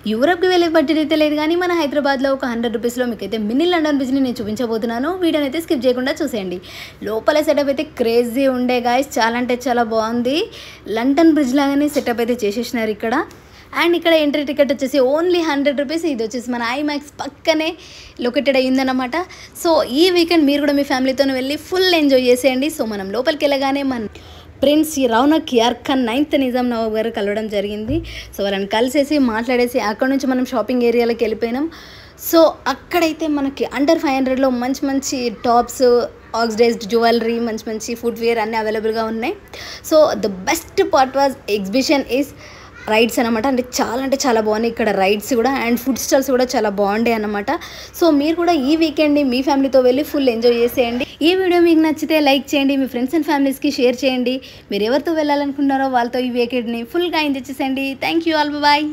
యూరప్కి వెళ్ళే బడ్జెట్ అయితే లేదు కానీ మన హైదరాబాద్లో ఒక 100 రూపీస్లో మీకైతే మినీ లండన్ బ్రిడ్జ్ని నేను చూపించబోతున్నాను. వీడియోని అయితే స్కిప్ చేయకుండా చూసేయండి. లోపల సెటప్ అయితే క్రేజీ ఉండే గాయస్, చాలా అంటే చాలా బాగుంది. లండన్ బ్రిడ్జ్ లాగానే సెటప్ అయితే చేసేసినారు ఇక్కడ. అండ్ ఇక్కడ ఎంట్రీ టికెట్ వచ్చేసి ఓన్లీ 100 రూపీస్. ఇది వచ్చేసి మన ఐమాక్స్ పక్కనే లొకేటెడ్ అయ్యిందన్నమాట. సో ఈ వీకెండ్ మీరు కూడా మీ ఫ్యామిలీతో వెళ్ళి ఫుల్ ఎంజాయ్ చేసేయండి. సో మనం లోపలికి వెళ్ళగానే మన ప్రిన్స్ రౌనక్ యార్ ఖాన్ 9th నిజాం నవాబ్ గారు కలవడం జరిగింది. సో వాళ్ళని కలిసేసి మాట్లాడేసి అక్కడ నుంచి మనం షాపింగ్ ఏరియాలోకి వెళ్ళిపోయినాం. సో అక్కడైతే మనకి అండర్ 500లో మంచి మంచి టాప్స్, ఆక్సిడైజ్డ్ జ్యువెలరీ, మంచి మంచి ఫుట్వేర్ అన్నీ అవైలబుల్గా ఉన్నాయి. So the best part was exhibition is rides అనమాట. అంటే చాలా బాగున్నాయి ఇక్కడ రైడ్స్ కూడా. అండ్ ఫుడ్ స్టాల్స్ కూడా చాలా బాగుంటాయి అన్నమాట. సో మీరు కూడా ఈ వీకెండ్ని మీ ఫ్యామిలీతో వెళ్ళి ఫుల్ ఎంజాయ్ చేసేయండి. ఈ వీడియో మీకు నచ్చితే లైక్ చేయండి, మీ ఫ్రెండ్స్ అండ్ ఫ్యామిలీస్కి షేర్ చేయండి. మీరు ఎవరితో వెళ్ళాలనుకుంటున్నారో వాళ్ళతో ఈ వీకెండ్ని ఫుల్గా ఎంజాయ్ చేసేయండి. Thank you all, bye.